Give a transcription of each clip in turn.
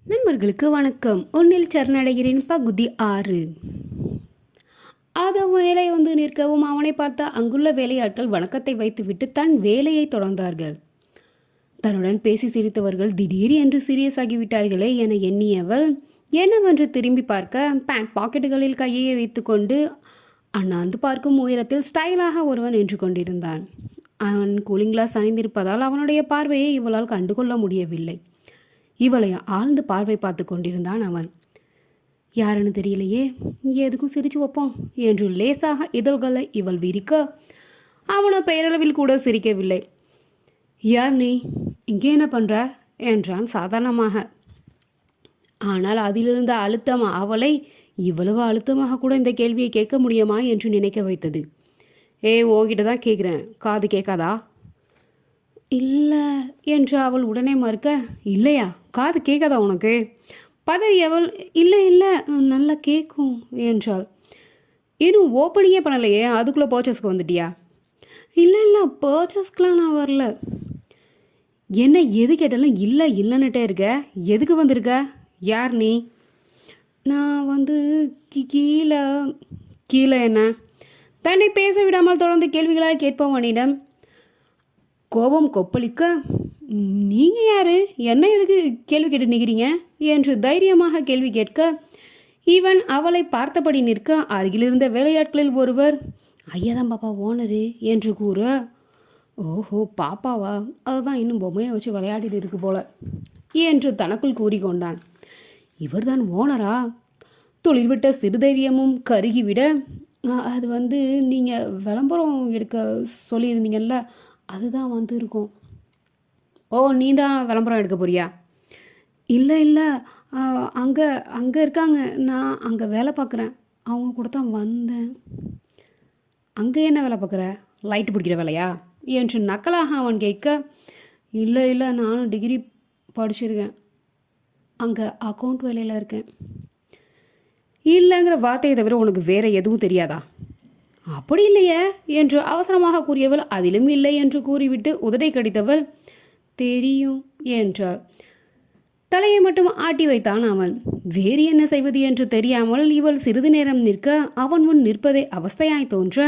நண்பர்களுக்கு வணக்கம். ஒன்னில் சரணடைகிறேன் பகுதி 6. ஆதவ் வேலை நிற்கவும் அவனை பார்த்த அங்குள்ள வேலையாட்கள் வணக்கத்தை வைத்துவிட்டு தன் வேலையை தொடர்ந்தார்கள். தன்னுடன் பேசி சிரித்தவர்கள் திடீர் என்று சீரியஸ் ஆகிவிட்டார்களே என எண்ணியவள் என்னவென்று திரும்பி பார்க்க பேண்ட் பாக்கெட்டுகளில் கையை வைத்துக்கொண்டு அண்ணாந்து பார்க்கும் உயரத்தில் ஸ்டைலாக ஒருவன் நின்று கொண்டிருந்தான். அவன் கூலிங் கிளாஸ் அணிந்திருப்பதால் அவனுடைய பார்வையை இவளால் கண்டுகொள்ள முடியவில்லை. இவளை ஆழ்ந்து பார்வை பார்த்து கொண்டிருந்தான் அவன். யாருன்னு தெரியலையே, எதுக்கும் சிரிச்சு வைப்போம் என்று லேசாக இதழ்களை இவள் விரிக்க அவனோ பெயரளவில் கூட சிரிக்கவில்லை. யார் நீ, இங்கே என்ன பண்ற என்றான் சாதாரணமாக. ஆனால் அதிலிருந்த அழுத்தம் அவளை இவ்வளவு அழுத்தமாக கூட இந்த கேள்வியை கேட்க முடியுமா என்று நினைக்க வைத்தது. ஓகிட்ட தான் கேட்குறேன், காது கேட்காதா? இல்லை என்று அவள் உடனே மறுக்க, இல்லையா, காது கேட்காதா உனக்கு? பதறியவள், இல்லை இல்லை நல்லா கேட்கும் என்றாள். இன்னும் ஓப்பனிங்கே பண்ணலையே, அதுக்குள்ளே பர்ச்சேஸ்க்கு வந்துட்டியா? இல்லை இல்லை பர்ச்சேஸ்க்கெலாம் நான் வரல. என்ன எது கேட்டாலும் இல்லை இல்லைன்னுட்டே இருக்க, எதுக்கு வந்திருக்க? யார் நீ? நான் கீழே. கீழே என்ன? தன்னை பேச விடாமல் தொடர்ந்து கேள்விகளால் கேட்பவனிடம் கோபம் கொப்பளிக்க, நீங்கள் யார், என்ன எதுக்கு கேள்வி கேட்டு நிற்கிறீங்க என்று தைரியமாக கேள்வி கேட்க இவன் அவளை பார்த்தபடி நிற்க அருகிலிருந்த வேலையாட்களில் ஒருவர், ஐயாதான் பாப்பா ஓனரு என்று கூற, ஓஹோ பாப்பாவா, அதுதான் இன்னும் பொம்மையை வச்சு விளையாடிட்டு இருக்கு போல என்று தனக்குள் கூறிக்கொண்டான். இவர்தான் ஓனரா? தொழில்விட்ட சிறுதைரியமும் கருகிவிட, அது நீங்கள் விளம்பரம் எடுக்க சொல்லியிருந்தீங்கல்ல, அதுதான் இருக்கும். ஓ, நீ தான் விளம்பரம் எடுக்க போறியா? இல்லை இல்லை அங்கே அங்கே இருக்காங்க, நான் அங்கே வேலை பார்க்குறேன், அவங்க கூட தான் வந்தேன். அங்கே என்ன வேலை பார்க்குற? லைட்டு பிடிக்கிற வேலையா என்று நக்கலாக அவன் கேட்க, இல்லை இல்லை நானும் டிகிரி படிச்சிருக்கேன், அங்கே அக்கௌண்ட் வேலையில் இருக்கேன். இல்லைங்கிற வார்த்தையை தவிர உனக்கு வேற எதுவும் தெரியாதா? அப்படி இல்லையே என்று அவசரமாக கூறியவள் அதிலும் இல்லை என்று கூறிவிட்டு உதடை கடித்தவள், தெரியும் என்றாள். தலையை மட்டும் ஆட்டி வைத்தான் அவன். வேறு என்ன செய்வது என்று தெரியாமல் இவள் சிறிது நேரம் நிற்க அவன் முன் நிற்பதை அவஸ்தையாய் தோன்ற,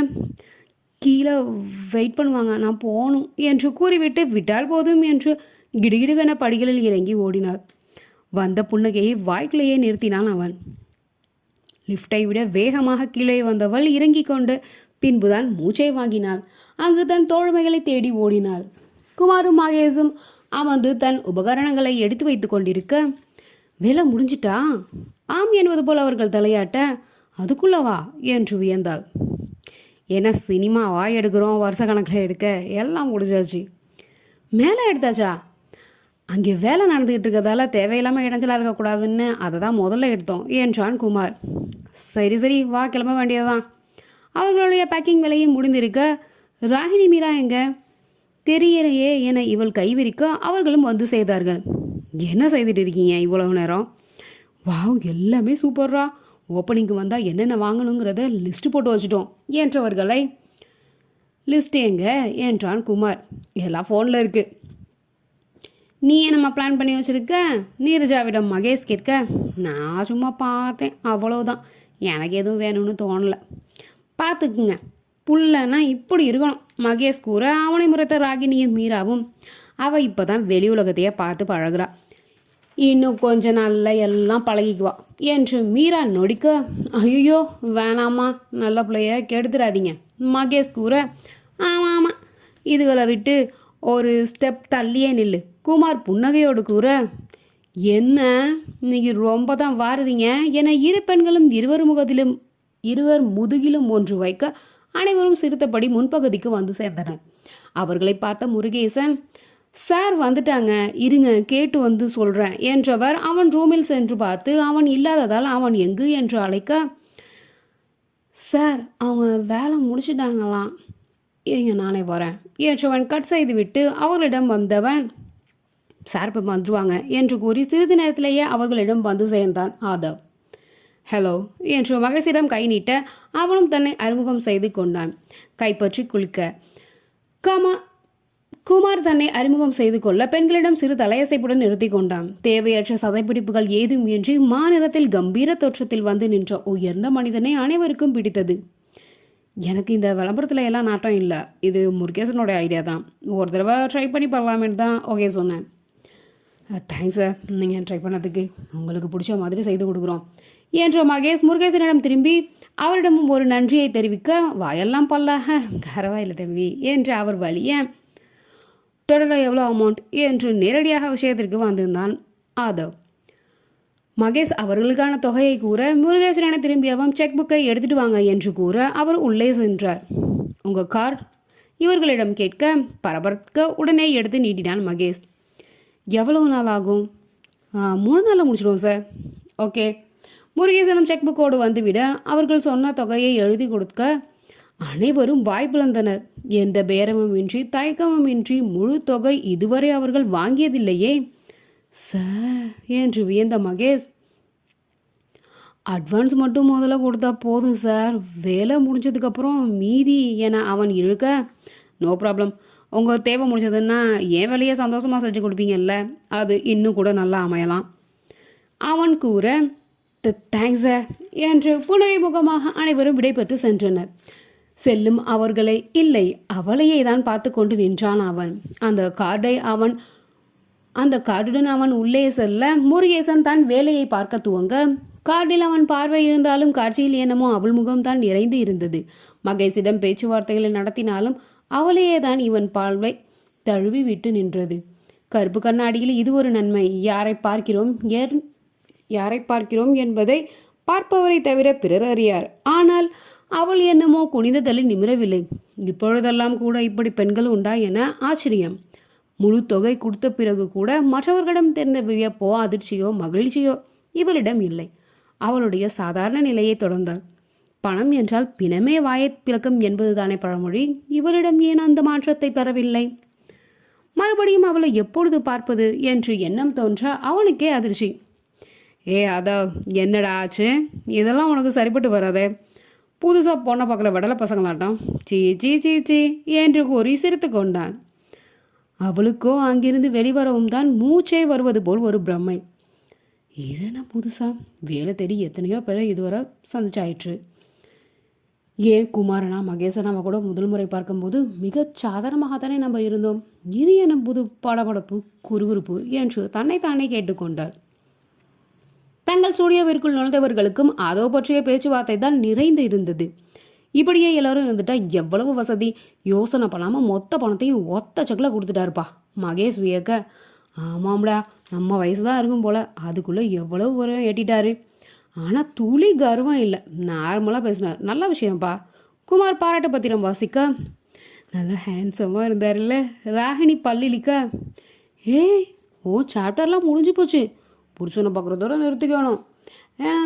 கீழே வெயிட் பண்ணுவாங்க, நான் போகணும் என்று கூறிவிட்டு விட்டால் போதும் என்று கிடுகிடுவென படிகளில் இறங்கி ஓடினாள். வந்த புன்னகையை வாய்க்குள்ளேயே நிறுத்தினான் அவன். லிஃப்டை விட வேகமாக கீழே வந்தவள் இறங்கி கொண்டு பின்புதான் மூச்சை வாங்கினாள். அங்கு தன் தோழமைகளை தேடி ஓடினாள். குமாரும் மகேஷும் அமர்ந்து தன் உபகரணங்களை எடுத்து வைத்து கொண்டிருக்க, வேலை முடிஞ்சிட்டா? ஆம் என்பது போல் அவர்கள் தலையாட்ட, அதுக்குள்ளவா என்று வியந்தாள். ஏன்னா சினிமாவா எடுக்கிறோம், வருஷ கணக்கில் எடுக்க, எல்லாம் முடிஞ்சாச்சு. மேலே எடுத்தாச்சா? அங்கே வேலை நடந்துக்கிட்டு இருக்கிறதால தேவையில்லாமல் இடைஞ்சலாக இருக்கக்கூடாதுன்னு அதை தான் முதல்ல எடுத்தோம் என்றான் குமார். சரி சரி வா, கிளம்ப வேண்டியதுதான். அவர்களுடைய பேக்கிங் வேலையும் முடிந்திருக்க, ராகினி மீரா எங்க தெரியலையே என இவள் கைவிரிக்க அவர்களும் வந்து செய்தார்கள். என்ன செய்துட்டு இருக்கீங்க இவ்வளவு நேரம்? வாவ், எல்லாமே சூப்பர்ரா, ஓப்பனிங்க்கு வந்தால் என்னென்ன வாங்கணுங்கிறத லிஸ்ட்டு போட்டு வச்சுட்டோம் என்றவர்களை, லிஸ்ட் எங்க என்றான் குமார். எல்லாம் ஃபோனில் இருக்குது. நீ என்னம்மா பிளான் பண்ணி வச்சுருக்க? நீரஜாவிடம் மகேஷ் கேட்க, நான் சும்மா பார்த்தேன், அவ்வளோதான், எனக்கு எதுவும் வேணும்னு தோணலை. பார்த்துக்குங்க, புள்ளனா இப்படி இருக்கணும். மகேஷ் கூற அவனை முறைத்த ராகினியும் மீராவும், அவள் இப்போ தான் வெளி உலகத்தையே பார்த்து பழகுறா, இன்னும் கொஞ்ச நாளில் எல்லாம் பழகிக்குவா என்று மீரா நொடிக்க, ஐயோ வேணாம்மா, நல்ல பிள்ளைய கெடுத்துடாதீங்க. மகேஷ் கூற, ஆமாம் ஆமாம், இதுகளை விட்டு ஒரு ஸ்டெப் தள்ளியே நில்லு. குமார் புன்னகையோடு கூற, என்ன இன்னைக்கு ரொம்ப தான் வாருறீங்க என இரு பெண்களும் இருவர் முதுகிலும் ஒன்று வைக்க அனைவரும் சிரித்தபடி முன்பகுதிக்கு வந்து சேர்ந்தனர். அவர்களை பார்த்த முருகேசன், சார் வந்துட்டாங்க, இருங்க கேட்டு சொல்கிறேன் என்றவர் அவன் ரூமில் சென்று பார்த்து அவன் இல்லாததால் அவன் எங்கு என்று அழைக்க, சார் அவங்க வேலை முடிச்சிட்டாங்களாம், ஏங்க நானே வரேன் என்றவன் கட் செய்துவிட்டு அவர்களிடம் வந்தவன், சார் இப்போ வந்துடுவாங்க என்று கூறி சிறிது நேரத்திலேயே அவர்களிடம் வந்து சேர்ந்தான் ஆதவ். ஹலோ என்று மகேஷிடம் கை நீட்ட அவனும் தன்னை அறிமுகம் செய்து கொண்டான். கைப்பற்றி குளிக்க, குமார் தன்னை அறிமுகம் செய்து கொள்ள பெண்களிடம் சிறு தலையசைப்புடன் நிறுத்தி கொண்டான். தேவையற்ற சதைப்பிடிப்புகள் ஏதும் இன்றி மாநிலத்தில் கம்பீர தோற்றத்தில் வந்து நின்ற உயர்ந்த மனிதனை அனைவருக்கும் பிடித்தது. எனக்கு இந்த விளம்பரத்தில் எல்லாம் நாட்டம் இல்லை, இது முருகேசனோட ஐடியா தான், ஒரு தடவை ட்ரை பண்ணி பண்ணலாமேன்னு தான் ஓகே சொன்னேன். தேங்க்ஸ் சார், நீங்கள் ட்ரை பண்ணதுக்கு உங்களுக்கு பிடிச்ச மாதிரி செய்து கொடுக்குறோம் என்ற மகேஷ் முருகேசனிடம் திரும்பி அவரிடமும் ஒரு நன்றியை தெரிவிக்க, வாயெல்லாம் பல்லாக பரவாயில்லை தம்பி என்று அவர் வழிய, டோட்டலாக எவ்வளோ அமௌண்ட் என்று நேரடியாக விஷயத்திற்கு வந்திருந்தான் ஆதவ். மகேஷ் அவர்களுக்கான தொகையை கூற, முருகேசனை திரும்பியவன் செக் புக்கை எடுத்துட்டு வாங்க என்று கூற அவர் உள்ளே சென்றார். உங்கள் கார் இவர்களிடம் கேட்க பரபரக்க உடனே எடுத்து நீட்டினான் மகேஷ். எவ்வளவு நாள் ஆகும்? 3 நாளில் முடிச்சிடுவோம் சார். ஓகே. முருகேசனும் செக் புக்கோடு வந்துவிட அவர்கள் சொன்ன தொகையை எழுதி கொடுக்க அனைவரும் வாய் பிளந்தனர். எந்த பேரமும் இன்றி தயக்கமும் இன்றி முழு தொகை இதுவரை அவர்கள் வாங்கியதில்லையே சார் என்று வியந்த மகேஷ், அட்வான்ஸ் மட்டும் முதல்ல கொடுத்தா போதும் சார், வேலை முடிஞ்சதுக்கப்புறம் மீதி என அவன் இழுக்க, நோ ப்ராப்ளம், உங்கள் தேவை முடிஞ்சதுன்னா என் வேலையை சந்தோஷமாக செஞ்சு கொடுப்பீங்கல்ல, அது இன்னும் கூட நல்லா அமையலாம் அவன் கூற, தேங்க்ஸ் சார் என்று புனைய முகமாக அனைவரும் விடைபெற்று சென்றனர். செல்லும் அவர்களை இல்லை, அவளையே தான் பார்த்து கொண்டு நின்றான் அவன். அந்த கார்டுடன் அவன் உள்ளே செல்ல முருகேசன் தான் வேலையை பார்க்க துவங்க, கார்டில் அவன் பார்வை இருந்தாலும் காட்சியில் என்னமோ அவள் முகம்தான் நிறைந்து இருந்தது. மகேஷிடம் பேச்சுவார்த்தைகளை நடத்தினாலும் அவளையே தான் இவன் பார்வை தழுவி விட்டு நின்றது. கருப்பு கண்ணாடியில் இது ஒரு நன்மை, யாரை பார்க்கிறோம் என்பதை பார்ப்பவரை தவிர பிறர் அறியார். ஆனால் அவள் என்னமோ குனிந்ததலை நிமிரவில்லை. இப்பொழுதெல்லாம் கூட இப்படி பெண்கள் உண்டா என ஆச்சரியம். முழு தொகை கொடுத்த பிறகு கூட மற்றவர்களிடம் தெரிந்த வியப்போ அதிர்ச்சியோ மகிழ்ச்சியோ இவளிடம் இல்லை. அவளுடைய சாதாரண நிலையை தொடர்ந்தாள். பணம் என்றால் பிணமே வாயை பிளக்கும் என்பதுதானே பழமொழி. இவளிடம் ஏன் அந்த மாற்றத்தை தரவில்லை? மறுபடியும் அவளை எப்பொழுது பார்ப்பது என்று எண்ணம் தோன்ற அவனுக்கே அதிர்ச்சி. அதா என்னடா ஆச்சு, இதெல்லாம் உனக்கு சரிப்பட்டு வராதே, புதுசாக பொண்ணை பார்க்கல விடலை பசங்களாட்டம், சீ சீ சீ சீ என்று கூறி சிரித்து கொண்டான். அவளுக்கோ அங்கிருந்து வெளிவரவும் தான் மூச்சே வருவது போல் ஒரு பிரம்மை. இதென்ன புதுசா, வேலை தேடி எத்தனையோ பேரை இதுவரை சந்திச்சாயிற்று. ஏன் குமாரனா மகேசன் நம்ம கூட முதல் முறை பார்க்கும்போது மிக சாதாரணமாக தானே நம்ம இருந்தோம், இது என்ன புது படபடப்பு குறுகுறுப்பு என்று தன்னைத்தானே கேட்டுக்கொண்டாள். தங்கள் ஸ்டூடியோவிற்குள் நுழைந்தவர்களுக்கும் அதோ பற்றிய பேச்சுவார்த்தை தான் நிறைந்து இருந்தது. இப்படியே எல்லாரும் இருந்துட்டா எவ்வளவு வசதி, யோசனை பண்ணாமல் மொத்த பணத்தையும் ஒத்த செக்கில் கொடுத்துட்டாருப்பா மகேஷ் வியக்க. ஆமாம்டா, நம்ம வயசு தான் இருக்கும் போல, அதுக்குள்ளே எவ்வளவு உரம் ஏட்டிட்டாரு. ஆனால் துளி கர்வம் இல்லை, நார்மலாக பேசினார். நல்ல விஷயம்ப்பா. குமார் பாராட்டு பத்திரம் வாசிக்க, நல்லா ஹேண்ட்ஸமாக இருந்தார்ல. ராகினி பல்லிலிக்க, சாப்டர்லாம் முடிஞ்சு போச்சு, புருஷனை பார்க்குறதோட நிறுத்திக்கணும்.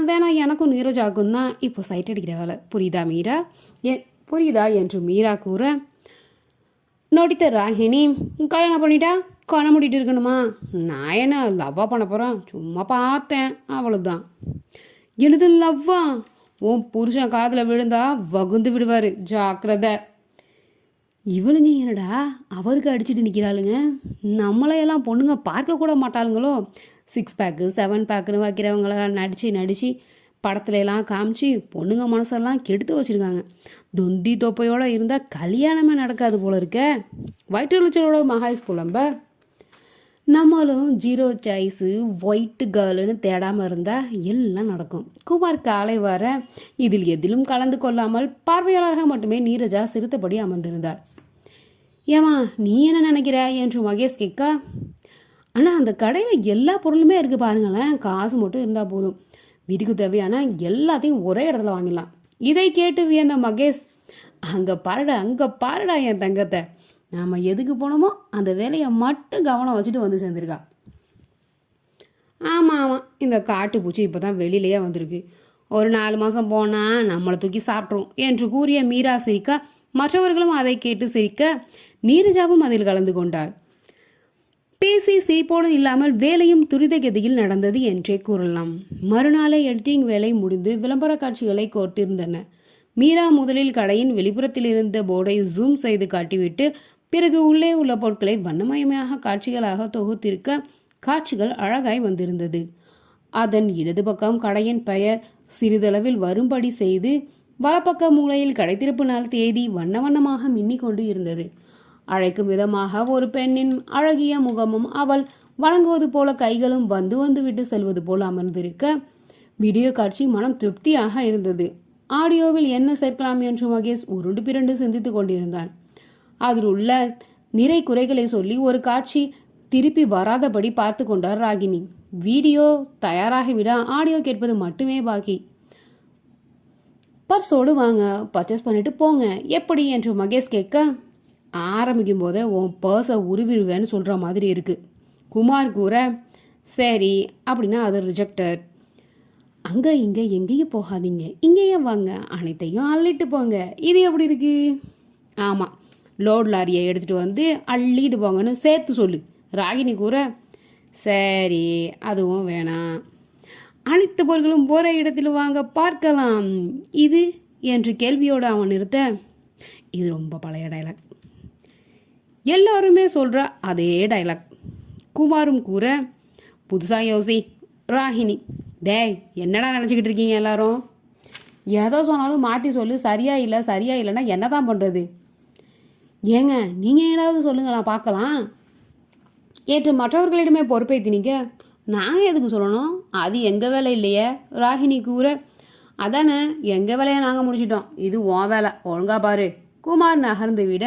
வேணா எனக்கும் நீரஜாக்கும் தான் இப்போ சைட் அடிக்கிற வேலை, புரியுதா என்று மீரா கூற, நோடித்த ராகினி, கல்யாணம் பண்ணிட்டா கண்ண முடிட்டு இருக்கணுமா? நான் என்ன லவ்வா பண்ண போகிறேன், சும்மா பார்த்தேன் அவ்வளோதான். எனது லவ்வா? உன் புருஷன் காதில் விழுந்தா வகுந்து விடுவார், ஜாக்கிரதை. இவளுங்க என்னடா அவருக்கு அடிச்சுட்டு நிற்கிறாளுங்க, நம்மளையெல்லாம் பொண்ணுங்க பார்க்கக்கூட மாட்டாளுங்களோ. 6 பேக்கு 7 பேக்குன்னு வைக்கிறவங்களெல்லாம் நடித்து படத்துலலாம் காமிச்சு பொண்ணுங்க மனசெல்லாம் கெடுத்து வச்சுருக்காங்க. தொந்தி தொப்பையோடு இருந்தால் கல்யாணமே நடக்காது போல இருக்க. வயிற்றுச்சலோட மகாய்ஸ் புலம்ப. நம்மளும் 0 சாய்ஸு ஒயிட்டு கேர்ளுன்னு தேடாமல் இருந்தால் எல்லாம் நடக்கும். குமார் காலை வர இதில் எதிலும் கலந்து கொள்ளாமல் பார்வையாளராக மட்டுமே நீரஜா சிரித்தபடி அமர்ந்திருந்தார். ஏமா நீ என்ன நினைக்கிற என்று மகேஷ் கேட்க, ஆனால் அந்த கடையில் எல்லா பொருளுமே இருக்குது பாருங்களேன், காசு மட்டும் இருந்தால் போதும், வீட்டுக்கு தேவையான எல்லாத்தையும் ஒரே இடத்துல வாங்கிடலாம். இதை கேட்டு வியந்த மகேஷ், அங்கே பாருடா என் தங்கத்தை, நாம் எதுக்கு போனோமோ அந்த வேலையை மட்டும் கவனம் வச்சுட்டு வந்து சேர்ந்துருக்கா. ஆமாம், இந்த காட்டு பூச்சி இப்போ தான் வெளியிலேயே வந்திருக்கு, ஒரு 4 மாதம் போனால் நம்மளை தூக்கி சாப்பிட்ரும் என்று கூறிய மீரா சிரிக்க, மற்றவர்களும் அதை கேட்டு சிரிக்க, நீரஜாவும் அதில் கலந்து கொண்டார். பேசி சிரிப்போடு இல்லாமல் வேலையும் துரித கதியில் நடந்தது என்றே கூறலாம். மறுநாளை எடிட்டிங் வேலை முடிந்து விளம்பர காட்சிகளை கோர்த்திருந்தன. மீரா முதலில் கடையின் வெளிப்புறத்தில் இருந்த போர்டை ஜூம் செய்து காட்டிவிட்டு பிறகு உள்ளே உள்ள பொருட்களை வண்ணமயமாக காட்சிகளாக தொகுத்திருக்க காட்சிகள் அழகாய் வந்திருந்தது. அதன் இடது பக்கம் கடையின் பெயர் சிறிதளவில் வரும்படி செய்து வலப்பக்க மூலையில் கடைத்திருப்பு நாள் தேதி வண்ண வண்ணமாக மின்னிக் கொண்டு இருந்தது. அழைக்கும் விதமாக ஒரு பெண்ணின் அழகிய முகமும் அவள் வணங்குவது போல கைகளும் வந்து வந்து விட்டு செல்வது போல் அமர்ந்திருக்க வீடியோ காட்சி மனம் திருப்தியாக இருந்தது. ஆடியோவில் என்ன சேர்க்கலாம் என்று மகேஷ் உருண்டு பிறண்டு சிந்தித்து கொண்டிருந்தான். அதில் உள்ள நிறை குறைகளை சொல்லி ஒரு காட்சி திருப்பி வராதபடி பார்த்து கொண்டார் ராகினி. வீடியோ தயாராகிவிட ஆடியோ கேட்பது மட்டுமே பாக்கி. பர்ஸோடு வாங்க, பர்ச்சேஸ் பண்ணிட்டு போங்க, எப்படி என்று மகேஷ் கேட்க, ஆரம்பிக்கும் போதே உன் பர்ஸை உருவிடுவேன்னு சொல்கிற மாதிரி இருக்கு. குமார் கூற, சரி அப்படின்னா அது ரிஜெக்டட். அங்கே இங்கே எங்கேயும் போகாதீங்க, இங்கேயே வாங்க, அனைத்தையும் அள்ளிட்டு போங்க, இது எப்படி இருக்கு? ஆமாம், லோட் லாரியை எடுத்துகிட்டு வந்து அள்ளிட்டு போங்கன்னு சேர்த்து சொல்லு. ராகினி கூற, சரி அதுவும் வேணாம், அனைத்து பொருட்களும் போகிற இடத்தில் வாங்க பார்க்கலாம். இது என்று கேள்வியோடு அவன் நிறுத்த, இது ரொம்ப பழைய டைலாக், எல்லாருமே சொல்கிற அதே டைலாக். குமாரும் கூற, புதுசாக யோசி. ராகினி, டேய் என்னடா நினச்சிக்கிட்டு இருக்கீங்க எல்லாரும்? எதோ சொன்னாலும் மாற்றி சொல்லு, சரியா இல்லைன்னா என்ன தான் பண்ணுறது? ஏங்க நீங்கள் ஏதாவது சொல்லுங்களா பார்க்கலாம். ஏற்று மற்றவர்களிடமே பொறுப்பேற்றினீங்க, நாங்கள் எதுக்கு சொல்லணும்? அது எங்கள் வேலை இல்லையே. ராகினி கூற, அதானே எங்கள் வேலையை நாங்கள் முடிச்சிட்டோம், இது உன் வேலை, ஒழுங்கா பாரு. குமார் நகர்ந்து விட,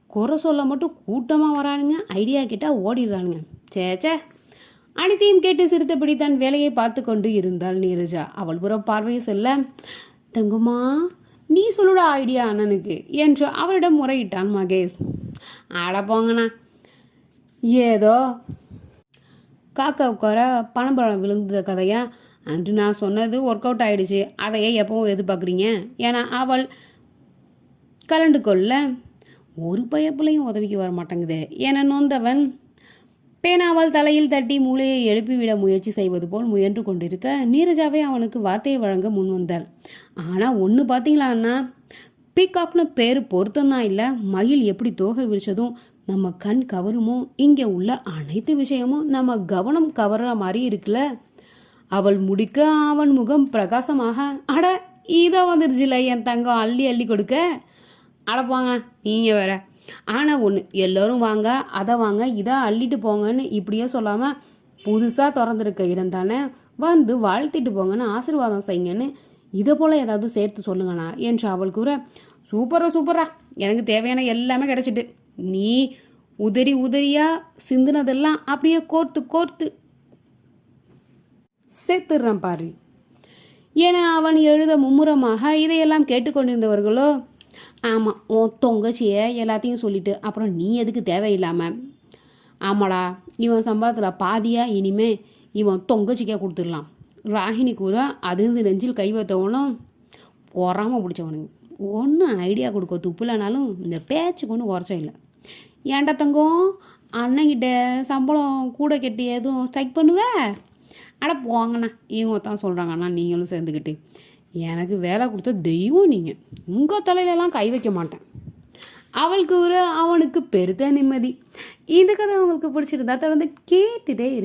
குறை சொல்ல மட்டும் கூட்டமாக வரானுங்க, ஐடியா கேட்டால் ஓடிடுறானுங்க. சேச்சே. அனைத்தையும் கேட்டு சிரித்தபடி தன் வேலையை பார்த்து கொண்டு இருந்தாள் நீரஜா. அவள் புறம் பார்வை செல்ல, தங்குமா நீ சொல்லுடா ஐடியா அண்ணனுக்கு என்று அவரிடம் முறையிட்டான் மகேஷ். ஆட போங்கண்ணா, ஏதோ காக்கா உட்கார பணம்பழம் விழுந்த கதையா? அன்று நான் சொன்னது ஒர்க் அவுட் ஆகிடுச்சு, அதையே எப்பவும் எதிர்பார்க்குறீங்க? ஏன்னா அவள் கலண்டு கொள்ள, ஒரு பயப்பிள்ளையும் உதவிக்கு வர மாட்டேங்குது என நொந்தவன் பேனாவால் தலையில் தட்டி மூளையை எழுப்பிவிட முயற்சி செய்வது போல் முயன்று கொண்டிருக்க நீரஜாவை அவனுக்கு வார்த்தையை வழங்க முன் வந்தாள். ஆனால் ஒன்று பார்த்தீங்களா அண்ணா, பீகாக்னு பேர் பொருத்தம்தான் இல்லை, மயில் எப்படி தோகை விரிச்சதும் நம்ம கண் கவருமோ, இங்கே உள்ள அனைத்து விஷயமும் நம்ம கவனம் கவர்ற மாதிரி இருக்குல்ல. அவள் முடிக்க அவன் முகம் பிரகாசமாக, அட இதோ வந்துருச்சுல என் தங்கம், அள்ளி அள்ளி கொடுக்க. அடப்பாங்க நீங்கள் வேற. ஆனால் ஒன்று, எல்லோரும் வாங்க, அதை வாங்க, இதை அள்ளிட்டு போங்கன்னு இப்படியே சொல்லாமல் புதுசாக திறந்துருக்க இடம் தானே, வந்து வாழ்த்திட்டு போங்கன்னு ஆசீர்வாதம் செய்யுங்கன்னு இதை போல் ஏதாவது சேர்த்து சொல்லுங்கண்ணா என்று அவள் கூற, சூப்பரா, எனக்கு தேவையான எல்லாமே கிடச்சிட்டு, நீ உதறியாக சிந்துனதெல்லாம் அப்படியே கோர்த்து சேர்த்துடுறேன் பாரு என அவன் எழுத மும்முரமாக இதையெல்லாம் கேட்டுக்கொண்டிருந்தவர்களோ, ஆமாம் உன் தொங்கச்சியை எல்லாத்தையும் சொல்லிட்டு அப்புறம் நீ எதுக்கு தேவையில்லாமல்? ஆமாடா, இவன் சம்பளத்தில் பாதியாக இனிமே இவன் தொங்கச்சிக்கே கொடுத்துடலாம். ராகினி கூற, அதிர்ந்து நெஞ்சில் கை வைத்தவனும் பொறாமல் பிடிச்சவனுங்க. ஒன்றும் ஐடியா கொடுக்க துப்புலனாலும் இந்த பேச்சுக்கு ஒன்றும் குறைச்சம் இல்லை. ஏன்டா தங்கம், அண்ணங்கிட்ட சம்பளம் கூட கட்டி எதுவும் ஸ்ட்ரைக் பண்ணுவேன்? அட போங்கண்ணா, இவங்க தான் சொல்கிறாங்கண்ணா, நீங்களும் சேர்ந்துக்கிட்டு எனக்கு வேலை கொடுத்த தெய்வம் நீங்கள், உங்கள் தலையிலலாம் கை வைக்க மாட்டேன். அவளுக்கு அவனுக்கு பெருத்த நிம்மதி. இந்த கதை உங்களுக்கு பிடிச்சிருந்தா தொடர்ந்து கேட்டுட்டே